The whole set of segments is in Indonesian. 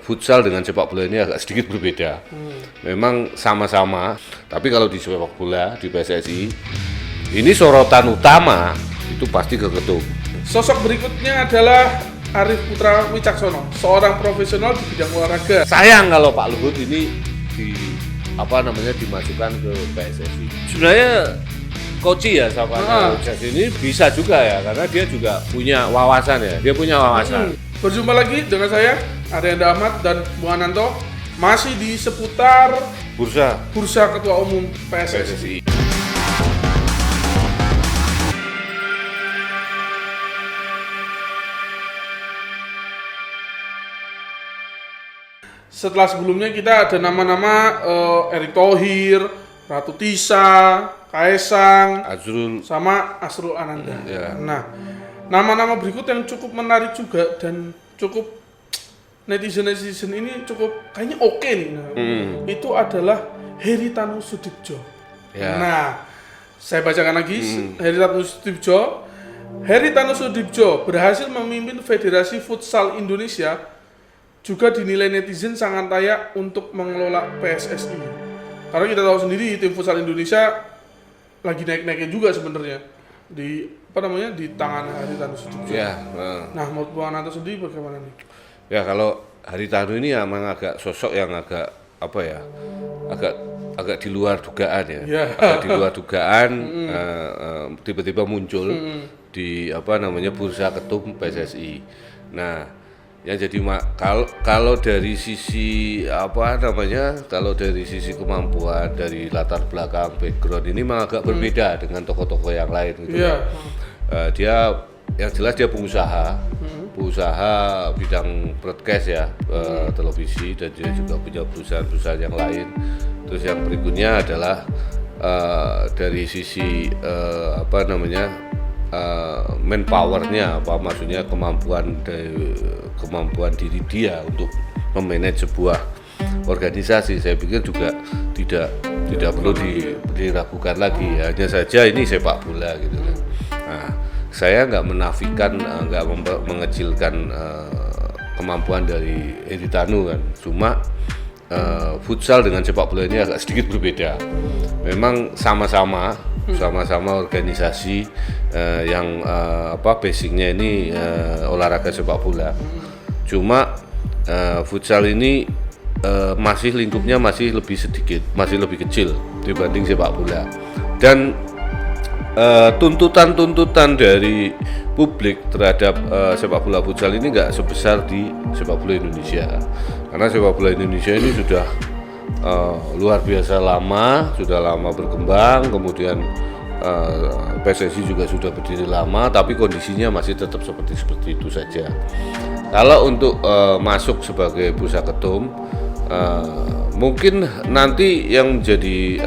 futsal dengan sepak bola ini agak sedikit berbeda. Memang sama-sama, tapi kalau di sepak bola di PSSI ini sorotan utama itu pasti ke ketum. Sosok berikutnya adalah Arif Putra Wicaksono, seorang profesional di bidang olahraga. Sayang kalau Pak Luhut ini dimasukkan ke PSSI. Sebenarnya Koci ya sama ini bisa juga ya, karena dia juga punya wawasan ya. Dia punya wawasan. Berjumpa lagi dengan saya Aryanda Ahmad dan Bung Ananto, masih di seputar bursa Ketua Umum PSSI. Setelah sebelumnya kita ada nama-nama Erick Thohir, Ratu Tisa, Kaesang, Azrul, sama Asrul Ananda. Ya. Nah, nama-nama berikut yang cukup menarik juga dan cukup netizen ini cukup kayaknya oke nih. Nah, itu adalah Heritanu Sudibjo. Ya. Nah, saya bacakan lagi Heritanu Sudibjo. Heritanu Sudibjo berhasil memimpin Federasi Futsal Indonesia, juga dinilai netizen sangat layak untuk mengelola PSSI. Karena kita tahu sendiri tim futsal Indonesia lagi naik-naiknya juga sebenarnya di tangan Heritanu Sudibjo. Ya. Nah, menurut Bung Ananto sendiri bagaimana nih? Ya, kalau Haritanu ini memang agak sosok yang agak agak di luar dugaan ya. Yeah. Agak di luar dugaan, tiba-tiba muncul di bursa ketum PSSI. Nah, yang jadi kalau dari sisi kalau dari sisi kemampuan, dari latar belakang background ini memang agak berbeda dengan tokoh-tokoh yang lain gitu. Dia yang jelas dia pengusaha bidang broadcast ya, televisi, dan dia juga punya perusahaan-perusahaan yang lain. Terus yang berikutnya adalah dari sisi manpowernya, maksudnya kemampuan diri dia untuk memanage sebuah organisasi. Saya pikir juga tidak perlu diragukan lagi. Hanya saja ini sepak bola gitu kan. Nah, saya nggak menafikan, nggak mengecilkan kemampuan dari Heritanu kan. Cuma futsal dengan sepak bola ini agak sedikit berbeda. Memang sama-sama organisasi yang basicnya ini olahraga sepak bola. Cuma futsal ini masih lingkupnya masih lebih sedikit, masih lebih kecil dibanding sepak bola. Dan tuntutan dari publik terhadap sepak bola futsal ini nggak sebesar di sepak bola Indonesia. Karena sepak bola Indonesia ini sudah luar biasa lama, sudah lama berkembang, kemudian PSSI juga sudah berdiri lama, tapi kondisinya masih tetap seperti itu saja. Kalau untuk masuk sebagai bursa ketum, mungkin nanti yang menjadi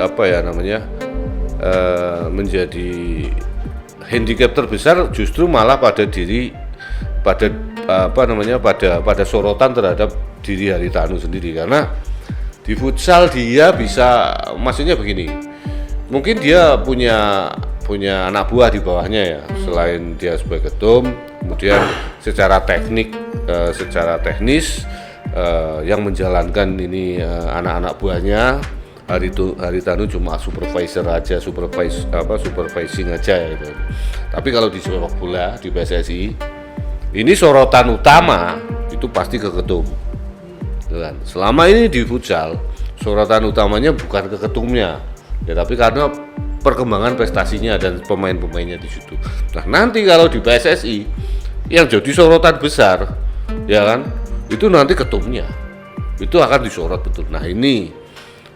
menjadi handicap terbesar justru malah pada sorotan terhadap diri Haritanu sendiri, karena di futsal dia bisa, maksudnya begini, mungkin dia punya anak buah di bawahnya ya, selain dia sebagai ketum, kemudian secara teknis yang menjalankan ini anak-anak buahnya. Haritanu cuma supervisor aja, supervising aja gitu. Tapi kalau di sepak bola di PSSI ini sorotan utama itu pasti ke ketum. Dan selama ini di futsal sorotan utamanya bukan ke ketumnya, ya, tapi karena perkembangan prestasinya dan pemain-pemainnya di situ. Nah, nanti kalau di PSSI yang jadi sorotan besar, ya kan, itu nanti ketumnya, itu akan disorot betul. Nah, ini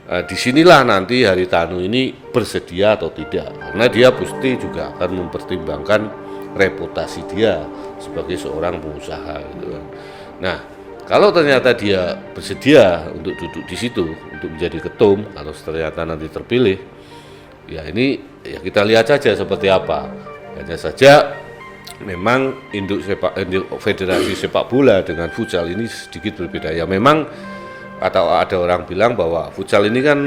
disinilah nanti Haritanu ini bersedia atau tidak, karena dia pasti juga akan mempertimbangkan reputasi dia sebagai seorang pengusaha gitu kan. Nah, kalau ternyata dia bersedia untuk duduk di situ untuk menjadi ketum, kalau ternyata nanti terpilih, ya ini ya kita lihat saja seperti apa. Hanya saja memang induk federasi sepak bola dengan futsal ini sedikit berbeda. Ya memang atau ada orang bilang bahwa futsal ini kan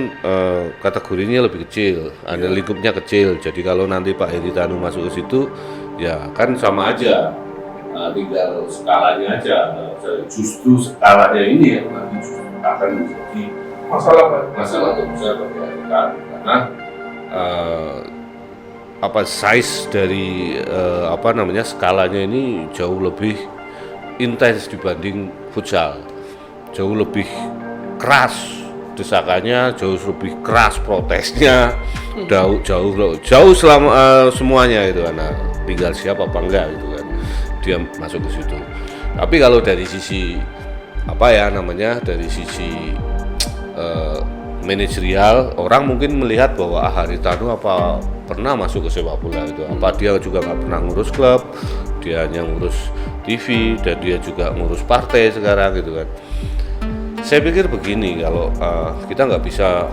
kategorinya lebih kecil, ada lingkupnya kecil. Jadi kalau nanti Pak Heritanu masuk ke situ, ya kan sama aja tinggal skalanya aja. Justru skalanya ini yang nanti justru akan menjadi masalah terbesar bagi Heri Tanu, karena size dari skalanya ini jauh lebih intens dibanding futsal, jauh lebih keras desakannya, jauh lebih keras protesnya, jauh selama semuanya itu kan. Tinggal siap apa enggak gitu kan, dia masuk ke situ. Tapi kalau dari sisi dari sisi manajerial, orang mungkin melihat bahwa Heri Tanu apa pernah masuk ke sepak bola itu, apa dia juga nggak pernah ngurus klub, dia hanya ngurus TV dan dia juga ngurus partai sekarang gitu kan. Saya pikir begini, kalau kita nggak bisa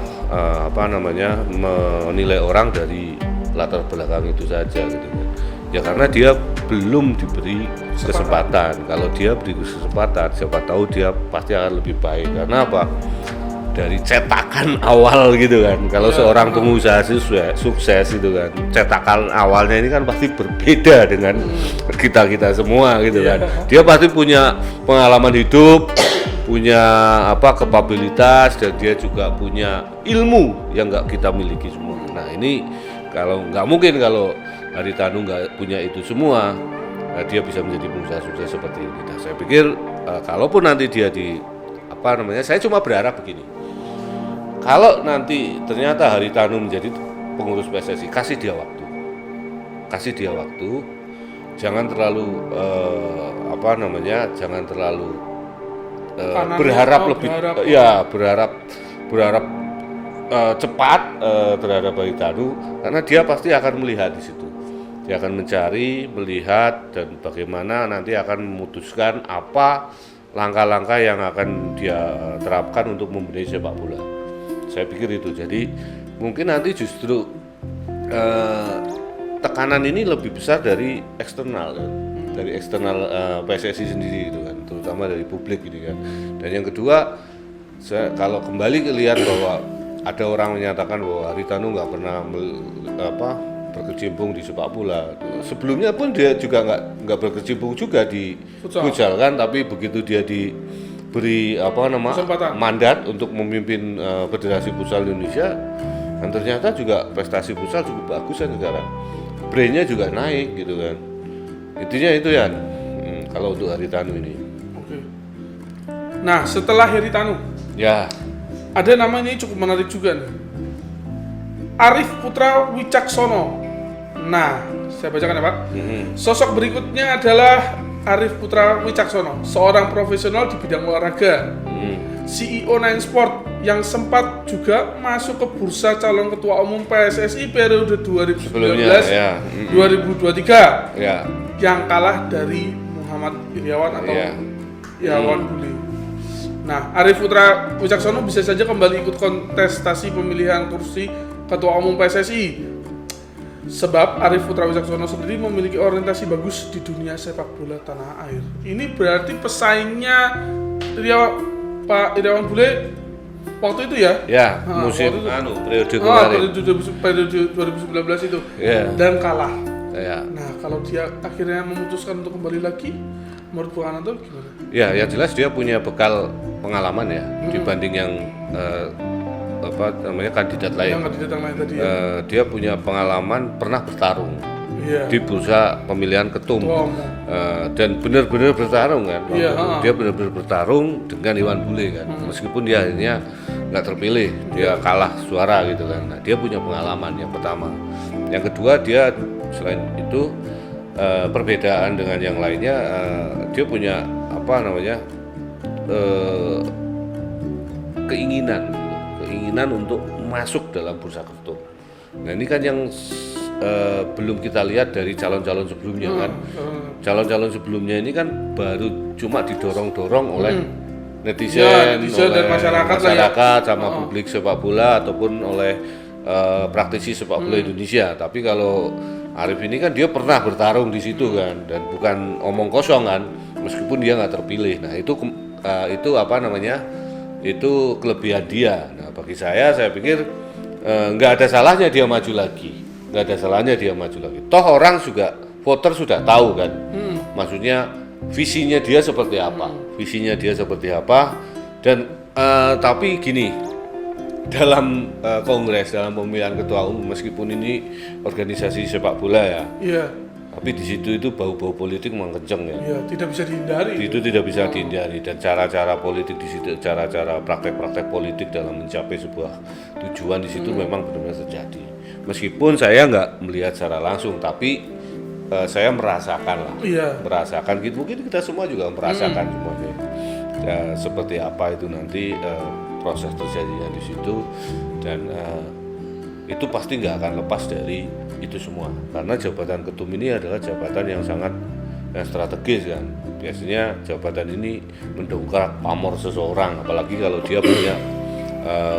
menilai orang dari latar belakang itu saja gitu kan. Ya karena dia belum diberi kesempatan. Kalau dia beri kesempatan, siapa tahu dia pasti akan lebih baik. Karena apa? Dari cetakan awal gitu kan. Kalau seorang pengusaha sukses itu kan, cetakan awalnya ini kan pasti berbeda dengan kita semua gitu kan. Dia pasti punya pengalaman hidup, punya kapabilitas, dan dia juga punya ilmu yang nggak kita miliki semua. Nah ini kalau nggak mungkin kalau Heri Tanu nggak punya itu semua, dia bisa menjadi pengusaha sukses seperti ini. Nah, saya pikir kalaupun nanti dia saya cuma berharap begini. Kalau nanti ternyata Heri Tanu menjadi pengurus PSSI, kasih dia waktu, jangan terlalu berharap lebih, berharap cepat terhadap Heri Tanu, karena dia pasti akan melihat di situ. Dia akan mencari, melihat, dan bagaimana nanti akan memutuskan apa langkah-langkah yang akan dia terapkan untuk membenahi sepak bola. Saya pikir itu. Jadi mungkin nanti justru tekanan ini lebih besar dari eksternal, PSSI sendiri gitu kan, terutama dari publik gitu kan. Dan yang kedua, kalau kembali lihat bahwa ada orang menyatakan bahwa Heri Tanu nggak pernah berkecimpung di sepak bola. Sebelumnya pun dia juga nggak berkecimpung juga di futsal kan, tapi begitu dia diberi mandat untuk memimpin Federasi Futsal Indonesia, dan ternyata juga prestasi futsal cukup bagus kan sekarang. Brand-nya juga naik gitu kan. Intinya itu ya. Kalau untuk Heri Tanu ini. Oke. Nah, setelah Heri Tanu, ada nama ini cukup menarik juga nih. Arif Putra Wicaksono. Nah, saya bacakan ya Pak. Sosok berikutnya adalah Arif Putra Wicaksono, seorang profesional di bidang olahraga, CEO Nine Sport yang sempat juga masuk ke bursa calon ketua umum PSSI periode 2019-2023, yang kalah dari Muhammad Iriawan atau Irawan Bule. Nah, Arif Putra Wicaksono bisa saja kembali ikut kontestasi pemilihan kursi Ketua Umum PSSI, sebab Arif Putra Wicaksono sendiri memiliki orientasi bagus di dunia sepak bola tanah air. Ini berarti pesaingnya Pak Irawan Bule waktu itu ya? Ya, musim periode kemarin. Periode 2019 itu. Dan kalah. Nah, kalau dia akhirnya memutuskan untuk kembali lagi, menurut Bung Ananto gimana? Ya, yang jelas dia punya bekal pengalaman ya, dibanding yang kandidat lain. Tadi dia punya pengalaman, pernah bertarung di bursa pemilihan ketum, dan benar-benar bertarung kan. Dia benar-benar bertarung dengan Iwan Bule kan, meskipun dia akhirnya nggak terpilih, dia kalah suara gitu kan. Nah, dia punya pengalaman yang pertama. Yang kedua, dia selain itu perbedaan dengan yang lainnya, dia punya keinginan untuk masuk dalam bursa ketum. Nah, ini kan yang belum kita lihat dari calon-calon sebelumnya kan. Calon-calon sebelumnya ini kan baru cuma didorong-dorong oleh netizen dan masyarakat sama publik sepak bola ataupun oleh praktisi sepak bola Indonesia. Tapi kalau Arif ini kan dia pernah bertarung di situ kan, dan bukan omong kosong kan, meskipun dia nggak terpilih. Nah, itu kelebihan dia. Nah, bagi saya pikir nggak ada salahnya dia maju lagi, Toh orang juga, voter sudah tahu kan, Maksudnya visinya dia seperti apa? Dan tapi gini, dalam kongres, dalam pemilihan ketua umum, meskipun ini organisasi sepak bola ya, Iya. tapi di situ itu bau-bau politik memang kenceng ya. Iya, tidak bisa dihindari. Itu tidak bisa dihindari, dan cara-cara politik di situ, cara-cara praktek-praktek politik dalam mencapai sebuah tujuan di situ memang benar-benar terjadi. Meskipun saya nggak melihat secara langsung, tapi saya merasakan lah, merasakan gitu. Mungkin kita semua juga merasakan semuanya. Ya, seperti apa itu nanti proses terjadinya di situ, dan itu pasti nggak akan lepas dari itu semua, karena jabatan ketum ini adalah jabatan yang sangat strategis kan. Biasanya jabatan ini mendongkrak pamor seseorang, apalagi kalau dia punya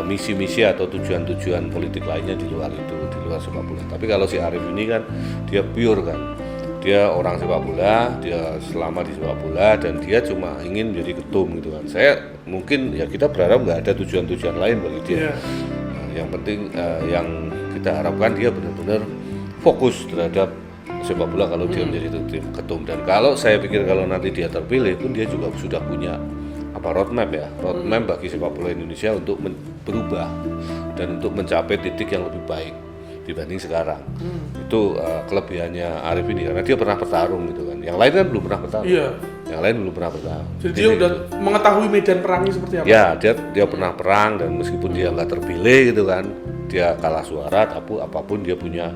misi-misi atau tujuan-tujuan politik lainnya di luar itu, di luar sepak bola. Tapi kalau si Arif ini kan dia pure kan, dia orang sepak bola, dia selama di sepak bola, dan dia cuma ingin menjadi ketum gitu kan. Saya mungkin ya kita berharap nggak ada tujuan-tujuan lain bagi dia. Yang penting yang kita harapkan dia benar-benar fokus terhadap sepak bola kalau dia menjadi ketum. Dan kalau saya pikir kalau nanti dia terpilih pun dia juga sudah punya roadmap bagi sepak bola Indonesia untuk berubah dan untuk mencapai titik yang lebih baik dibanding sekarang. Itu kelebihannya Arif ini, karena dia pernah bertarung gitu kan. Yang lain kan belum pernah bertarung. Yang lain belum pernah bertarung. Jadi dia udah mengetahui medan perangnya seperti apa? Ya, dia pernah perang, dan meskipun dia nggak terpilih gitu kan, dia kalah suara, tapi apapun dia punya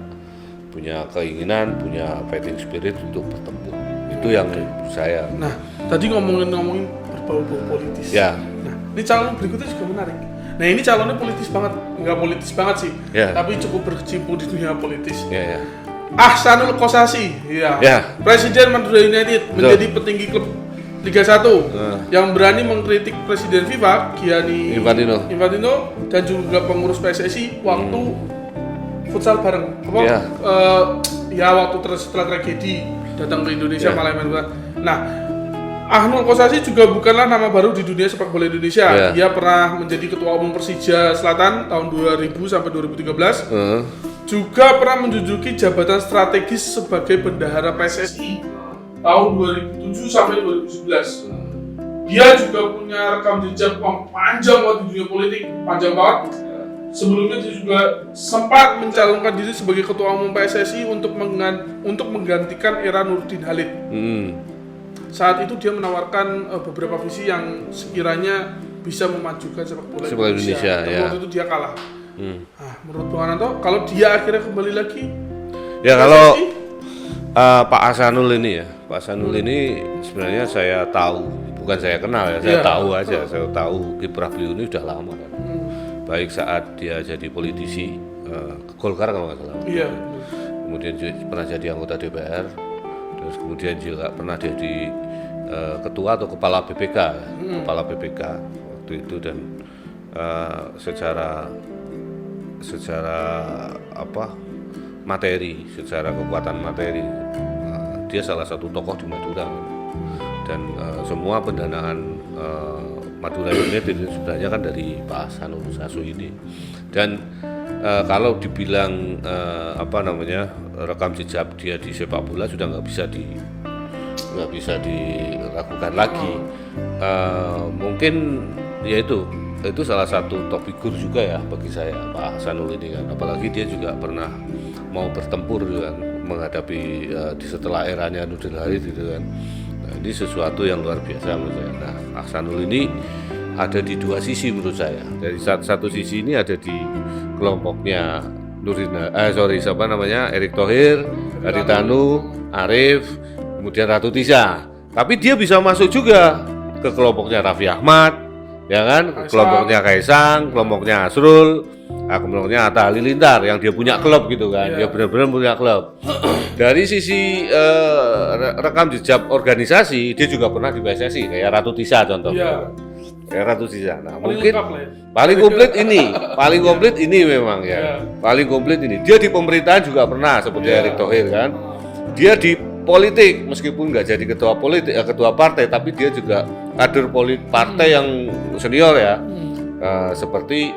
keinginan, punya fighting spirit untuk bertempur. Itu yang saya. Nah, tadi ngomongin berbau-bau politis. Ya. Nah, ini calon berikutnya juga menarik. Nah, ini calonnya politis banget, nggak politis banget sih, tapi cukup berkecimpung di dunia politis. Ahsanul Kossasi, Presiden Madura United, menjadi petinggi klub Liga 1 yang berani mengkritik Presiden FIFA Gianni Infantino dan juga pengurus PSSI waktu futsal bareng. Waktu setelah tragedi datang ke Indonesia malah main bola. Nah, Ahsanul Kossasi juga bukanlah nama baru di dunia sepak bola Indonesia. Dia pernah menjadi ketua umum Persija Selatan tahun 2000 sampai 2013. Juga pernah menduduki jabatan strategis sebagai bendahara PSSI tahun 2007 sampai 2011. Dia juga punya rekam jejak panjang banget di dunia politik, panjang banget. Sebelumnya dia juga sempat mencalonkan diri sebagai ketua umum PSSI untuk menggantikan era Nurdin Halid. Saat itu dia menawarkan beberapa visi yang sekiranya bisa memajukan sepak bola Indonesia. Waktu itu dia kalah. Nah, menurut Bung Ananto, kalau dia akhirnya kembali lagi, kalau Pak Ahsanul ini Pak Ahsanul ini sebenarnya saya tahu, bukan saya kenal ya, saya tahu aja, saya tahu kiprah beliau ini udah lama kan. Baik saat dia jadi politisi Golkar kalau nggak salah. Kemudian pernah jadi anggota DPR. Terus kemudian juga pernah jadi ketua atau kepala BPK, kepala BPK waktu itu, dan secara materi, secara kekuatan materi, dia salah satu tokoh di Madura, dan semua pendanaan Madura United itu sebenarnya kan dari Pak Ahsanul Kossasi ini. Dan kalau dibilang rekam jejak dia di sepak bola sudah nggak bisa diragukan lagi. Mungkin ya itu salah satu top figur juga ya bagi saya, Pak Ahsanul ini kan. Apalagi dia juga pernah mau bertempur kan, menghadapi setelah eranya Nurdin Halid gitu kan. Nah, ini sesuatu yang luar biasa menurut saya. Nah, Ahsanul ini ada di dua sisi menurut saya. Dari satu sisi ini ada di kelompoknya Erick Thohir, Haritanu, Arif, kemudian Ratu Tisa. Tapi dia bisa masuk juga ke kelompoknya Raffi Ahmad, ya kan? Kelompoknya Kaisang, kelompoknya Asrul, kelompoknya Atta Halilintar yang dia punya klub gitu kan. Dia benar-benar punya klub. Dari sisi rekam jejak organisasi, dia juga pernah di PSSI kayak Ratu Tisa contohnya. Ratu Tisa. Nah, mungkin paling komplit ini memang ya. Paling komplit ini. Dia di pemerintahan juga pernah seperti Erick Thohir kan. Dia di politik meskipun nggak jadi ketua partai, tapi dia juga kader partai yang senior ya. Seperti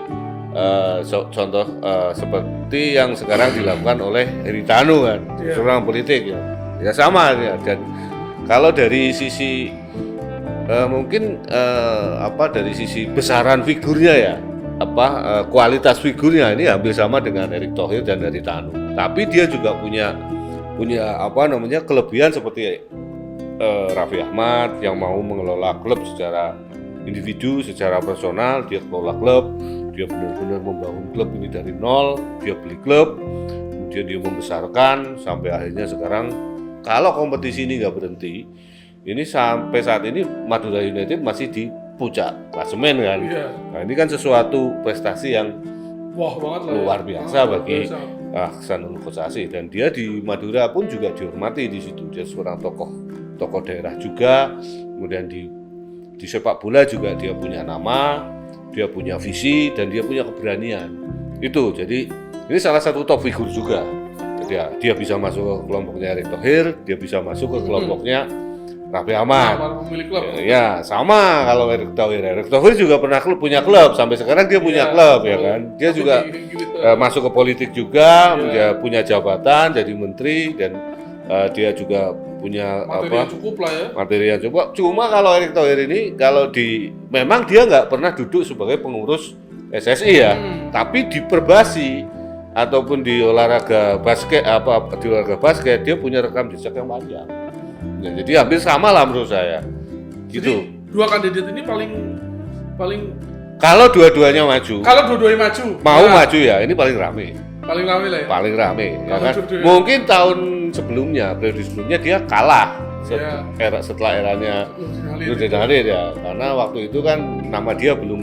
seperti yang sekarang dilakukan oleh Haritanu kan, seorang politik ya. Ya sama ya. Dan Kalau dari sisi mungkin dari sisi besaran figurnya ya, kualitas figurnya ini hampir sama dengan Erick Thohir dan Haritanu. Tapi dia juga punya kelebihan seperti Raffi Ahmad yang mau mengelola klub secara individu, secara personal. Dia kelola klub, dia benar-benar membangun klub ini dari nol. Dia beli klub, kemudian dia membesarkan sampai akhirnya sekarang kalau kompetisi ini nggak berhenti, ini sampai saat ini Madura United masih di puncak klasemen kan. Iya. Nah ini kan sesuatu prestasi yang Wah banget lah. luar biasa bagi Ahsanul Kossasi, dan dia di Madura pun juga dihormati di situ. Dia seorang tokoh daerah juga, kemudian di sepak bola juga dia punya nama, dia punya visi, dan dia punya keberanian. Itu jadi ini salah satu top figur juga. Jadi dia bisa masuk ke kelompoknya Erick Thohir, dia bisa masuk ke kelompoknya Raffi Ahmad. Pemilik klub. Ya sama kalau Erick Thohir juga pernah punya klub, sampai sekarang dia punya klub ya kan. Dia juga masuk ke politik juga, dia punya jabatan jadi menteri, dan dia juga punya materi yang cukup lah ya. materi yang cukup. Cuma kalau Erick Thohir ini memang dia nggak pernah duduk sebagai pengurus PSSI ya, tapi di Perbasi ataupun di olahraga basket dia punya rekam jejak yang panjang. Ya, jadi hampir sama lah menurut saya. Gitu. Jadi, dua kandidat ini paling kalau dua-duanya maju. Kalau dua-duanya maju. Mau maju ya, ini paling rame. Paling rame lah ya. Paling rame ya kan. Dua-duanya. Mungkin tahun periode sebelumnya dia kalah setelah eranya Nurdin Halid ya. Karena waktu itu kan nama dia belum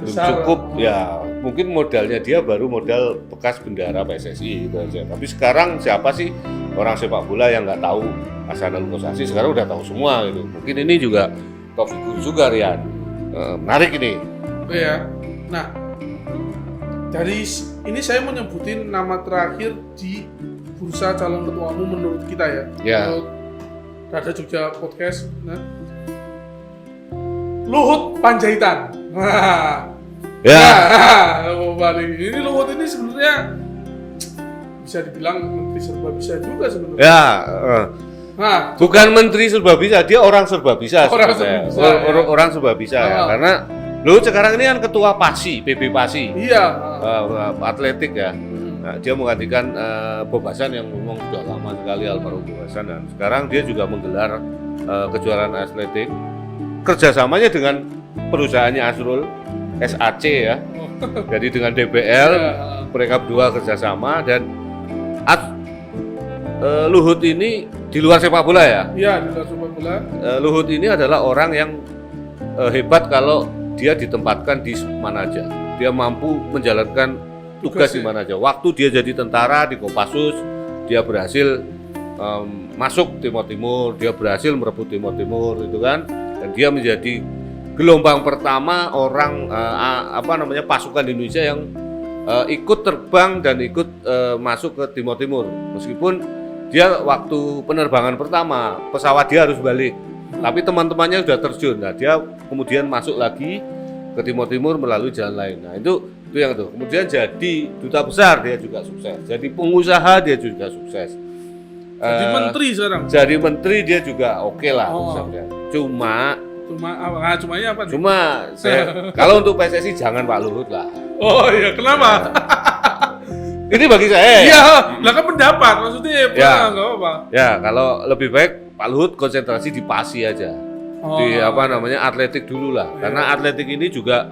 cukup ya. Mungkin modalnya dia baru modal bekas bendara PSSI gitu aja. Tapi sekarang siapa sih orang sepak bola yang nggak tahu Ahsanul Kossasi? Sekarang udah tahu semua gitu. Mungkin ini juga top figur juga, Rian. Menarik ini. Oh ya. Nah, dari ini saya mau nyebutin nama terakhir di bursa calon ketua umum menurut kita ya. Ya. Menurut Rada Jogja Podcast. Nah, Luhut Panjaitan. Nah, Ya. Balik. Ini Luhut ini sebenarnya bisa dibilang menteri serba bisa juga sebenarnya. Ya. Nah, Bukan menteri serba bisa, dia orang serba bisa. Orang sebenarnya. serba bisa, ya. Orang serba bisa ya. Karena Luhut sekarang ini kan ketua PASI, PB PASI. iya. Atletik ya. Nah, dia menggantikan Bob Hasan yang memang sudah lama sekali almarhum Bob Hasan, dan sekarang dia juga menggelar kejuaraan atletik kerjasamanya dengan perusahaannya Asrul SAC ya. Jadi dengan DBL mereka berdua kerjasama, dan Luhut ini di luar sepak bola ya. Iya, di luar sepak bola. Luhut ini adalah orang yang hebat kalau dia ditempatkan di mana aja. Dia mampu menjalankan tugas di mana aja. Waktu dia jadi tentara di Kopassus, dia berhasil masuk Timur Timur, dia berhasil merebut Timur Timur itu kan, dan dia menjadi gelombang pertama orang pasukan Indonesia yang ikut terbang dan ikut masuk ke Timur Timur. Meskipun dia waktu penerbangan pertama pesawat dia harus balik, tapi teman-temannya sudah terjun. Nah, dia kemudian masuk lagi ke Timur Timur melalui jalan lain. Nah, itu yang itu. Kemudian jadi duta besar dia juga sukses. Jadi pengusaha dia juga sukses. Jadi menteri sekarang. Jadi menteri dia juga oke lah. Cumanya apa? Cuma saya kalau untuk PSSI jangan Pak Luhut lah. Oh iya, kenapa? Ini bagi saya. Iya, lah kan pendapat maksudnya ya, nggak apa-apa. Ya, kalau lebih baik Pak Luhut konsentrasi di PASI aja. Di atletik dulu lah. Karena atletik ini juga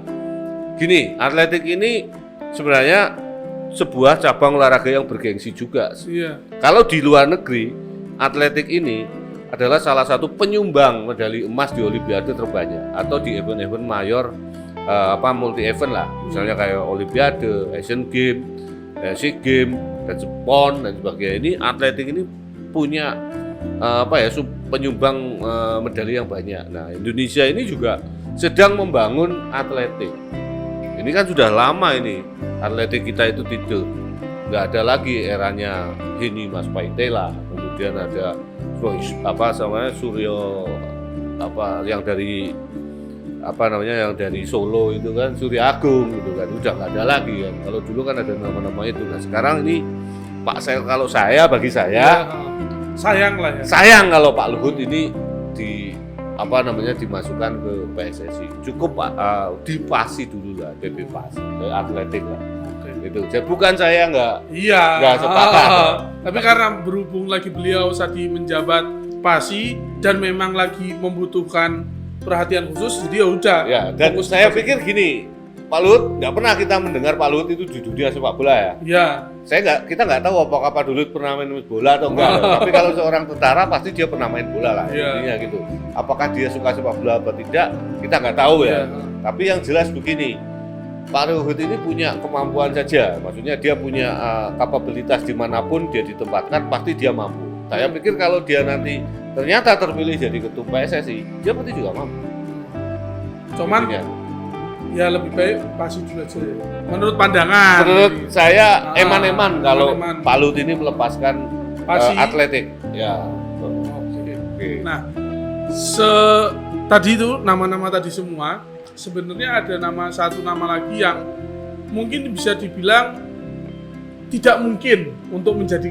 gini, atletik ini sebenarnya sebuah cabang olahraga yang bergengsi juga. Iya. Kalau di luar negeri, atletik ini adalah salah satu penyumbang medali emas di Olimpiade terbanyak atau di event-event mayor multi event lah. Misalnya kayak Olimpiade, Asian Games, SEA Games, dan PON dan sebagainya. Ini atletik ini punya penyumbang medali yang banyak. Nah, Indonesia ini juga sedang membangun atletik. Ini kan sudah lama ini atletik kita itu tidur, nggak ada lagi eranya Heni Mas Paitela, kemudian ada Suryo yang dari yang dari Solo itu kan Surya Agung gitu kan, udah nggak ada lagi kan. Kalau dulu kan ada nama-nama itu. Nah sekarang ini bagi saya sayang lah ya. Sayang kalau Pak Luhut ini dimasukkan ke PSSI. Cukup di PASI dulu lah, PP PASI, atletik lah. Itu. Jadi bukan saya nggak sepakat. Tapi karena berhubung lagi beliau saat menjabat PASI dan memang lagi membutuhkan perhatian khusus, jadi ya udah. Ya, dan saya pikir gini, Pak Luhut, nggak pernah kita mendengar Pak Luhut itu di dunia sepak bola ya. Ya. Kita nggak tahu apakah Pak Luhut pernah main bola atau enggak. Tapi kalau seorang tentara pasti dia pernah main bola lah. Intinya gitu. Apakah dia suka sepak bola atau tidak, kita nggak tahu ya. Tapi yang jelas begini, Pak Luhut ini punya kemampuan saja. Maksudnya dia punya kapabilitas dimanapun dia ditempatkan, pasti dia mampu. Saya pikir kalau dia nanti ternyata terpilih jadi ketum PSSI, dia pasti juga mampu. Cuman ya lebih baik PASI dulu aja. Menurut pandangan. Menurut saya eman-eman kalau Pak Luhut ini melepaskan atletik. Ya. Oke. Nah, tadi itu nama-nama tadi semua, sebenarnya ada satu nama lagi yang mungkin bisa dibilang tidak mungkin untuk menjadi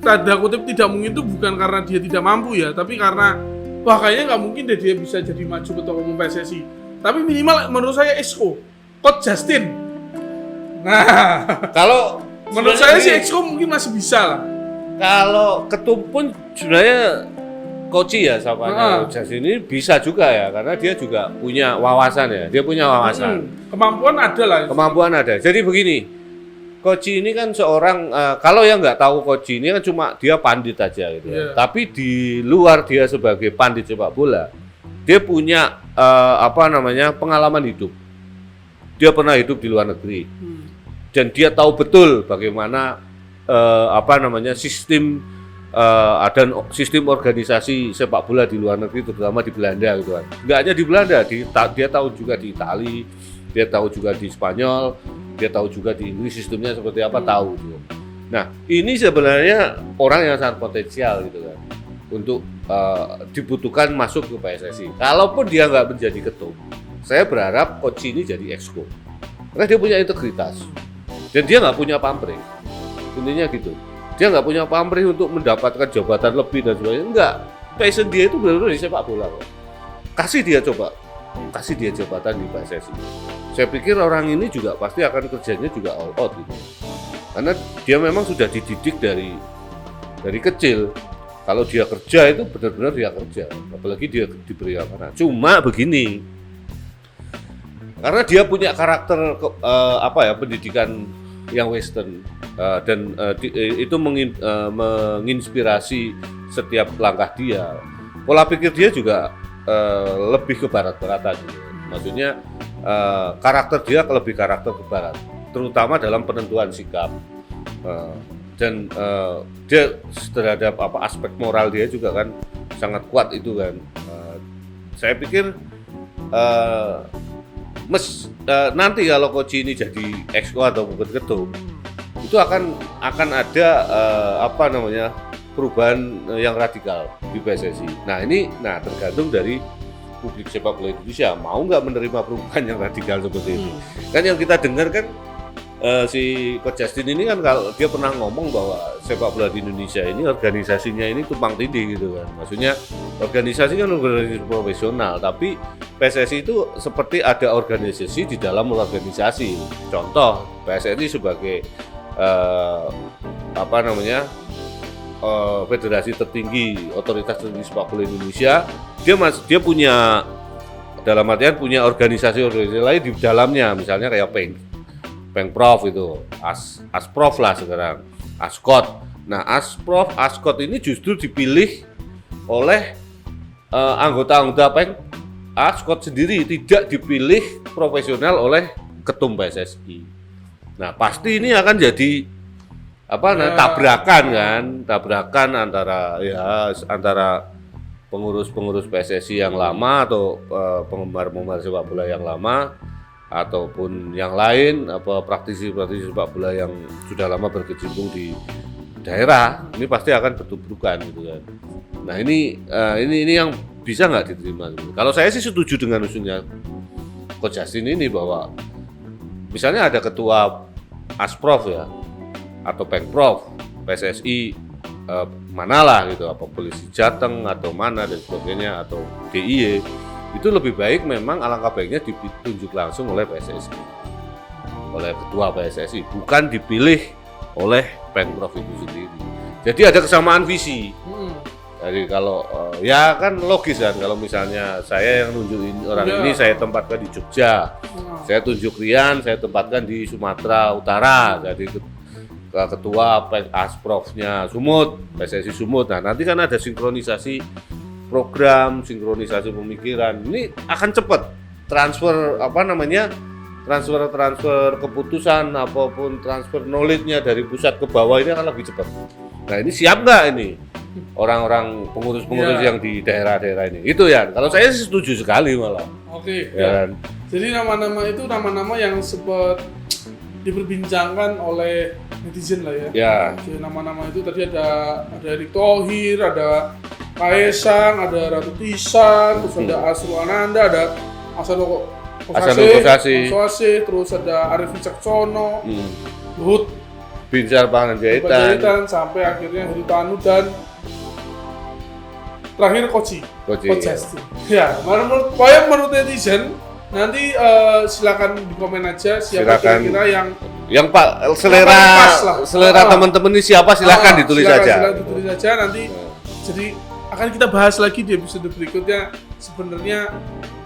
tanda kutip tidak mungkin itu bukan karena dia tidak mampu ya, tapi karena kayaknya nggak mungkin deh dia bisa jadi maju ketua umum PSSI. Tapi minimal menurut saya Exco, Coach Justin. Nah, kalau menurut saya sih Exco mungkin masih bisa lah. Kalau ketum pun sebenarnya Koci ya sapanya Justin ini bisa juga ya, karena dia juga punya wawasan ya. Dia punya wawasan. Kemampuan ada lah. Kemampuan ada. Jadi begini, Koci ini kan seorang kalau yang nggak tahu Koci ini kan cuma dia pandit aja gitu. Yeah. Tapi di luar dia sebagai pandit sepak bola, dia punya pengalaman hidup. Dia pernah hidup di luar negeri. Dan dia tahu betul bagaimana sistem dan sistem organisasi sepak bola di luar negeri, terutama di Belanda gitu kan. Nggak hanya di Belanda, dia tahu juga di Itali, dia tahu juga di Spanyol, dia tahu juga di Inggris sistemnya seperti apa, tahu gitu. Nah, ini sebenarnya orang yang sangat potensial gitu kan untuk dibutuhkan masuk ke PSSI. Kalaupun dia nggak menjadi ketum, saya berharap coach ini jadi exco. Karena dia punya integritas dan dia nggak punya pamrih. Intinya gitu. Dia nggak punya pamrih untuk mendapatkan jabatan lebih dan sebagainya. Enggak. Passion dia itu benar-benar di sepak bola. Kasih dia jabatan di PSSI. Saya pikir orang ini juga pasti akan kerjanya juga all out gitu. Karena dia memang sudah dididik dari kecil. Kalau dia kerja itu benar-benar dia kerja. Apalagi dia diberi amanah. Cuma begini. Karena dia punya karakter pendidikan yang western. Itu menginspirasi setiap langkah dia. Pola pikir dia juga lebih ke barat-baratan gitu. Maksudnya karakter dia lebih karakter ke barat, terutama dalam penentuan sikap. Dan dia terhadap aspek moral dia juga kan sangat kuat itu kan. Saya pikir nanti kalau coach ini jadi exco atau bukan ketum, itu akan ada perubahan yang radikal di PSSI. Nah ini tergantung dari publik sepak bola Indonesia mau nggak menerima perubahan yang radikal seperti itu. Kan yang kita dengar kan si Coach Justin ini kan kalau dia pernah ngomong bahwa sepak bola di Indonesia ini organisasinya ini tumpang tindih gitu kan. Maksudnya organisasi kan organisasi profesional, tapi PSSI itu seperti ada organisasi di dalam organisasi. Contoh PSSI sebagai federasi tertinggi, otoritas tertinggi sepak bola Indonesia, dia punya dalam artian punya organisasi lain di dalamnya, misalnya kayak Pengprov itu, Asprof lah sekarang, Askot. Nah, Askot ini justru dipilih oleh anggota-anggota Askot sendiri, tidak dipilih profesional oleh ketum PSSI. Nah, pasti ini akan jadi tabrakan antara pengurus PSSI yang lama atau penggemar sepak bola yang lama ataupun yang lain, praktisi sepak bola yang sudah lama berkecimpung di daerah. Ini pasti akan bertubrukan gitu kan. Nah, ini yang bisa nggak diterima gitu. Kalau saya sih setuju dengan usulnya Coach Justin ini, bahwa misalnya ada ketua Asprof ya atau Pengprov PSSI mana lah gitu, apa polisi Jateng atau mana dan sebagainya atau DIY, itu lebih baik memang alangkah baiknya ditunjuk langsung oleh PSSI, oleh ketua PSSI, bukan dipilih oleh Pemprov itu sendiri. Jadi ada kesamaan visi. Jadi kalau ya kan logis kan, kalau misalnya saya yang nunjukin orang ini saya tempatkan di Jogja, saya tunjuk Rian saya tempatkan di Sumatera Utara, jadi ketua Asprofnya Sumut, PSSI Sumut. Nah nanti kan ada sinkronisasi program, sinkronisasi pemikiran, ini akan cepat transfer transfer keputusan apapun, transfer knowledge-nya dari pusat ke bawah ini akan lebih cepat. Nah ini siap nggak ini orang-orang pengurus-pengurus yang di daerah-daerah ini? Itu ya, kalau saya sih setuju sekali malah. Oke. Ya. Jadi nama-nama itu nama-nama yang sempat diperbincangkan oleh netizen lah ya. Ya. Jadi nama-nama itu tadi ada Erick Thohir, ada Kaesang, ada Ratu Tisan, terus ada Asrul Ananda, ada Hasanul Kossasi, terus ada Arif Wicaksono, Luhut Binsar Panjaitan, sampai akhirnya Heri Tanu dan terakhir Koji. Ya, menurut netizen nanti silakan di komen aja siapa kira-kira yang Pak selera teman-teman ini siapa, silakan ditulis saja. Silakan ditulis saja nanti. Jadi akan kita bahas lagi di episode berikutnya sebenarnya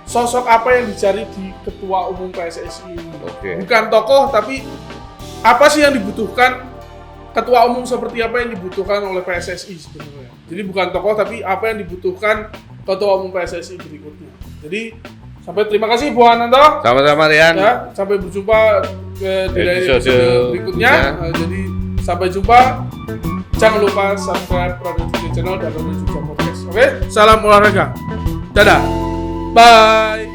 sosok apa yang dicari di ketua umum PSSI ini. Bukan tokoh, tapi apa sih yang dibutuhkan ketua umum, seperti apa yang dibutuhkan oleh PSSI sebenarnya. Jadi bukan tokoh, tapi apa yang dibutuhkan ketua umum PSSI berikutnya. Jadi terima kasih Bu Ananto. Sama-sama Rian. Ya, sampai berjumpa di episode berikutnya. Jadi sampai jumpa. Jangan lupa subscribe Radio Jogja Channel dan Radio Jogja Podcast. Oke, salam olahraga. Dadah. Bye.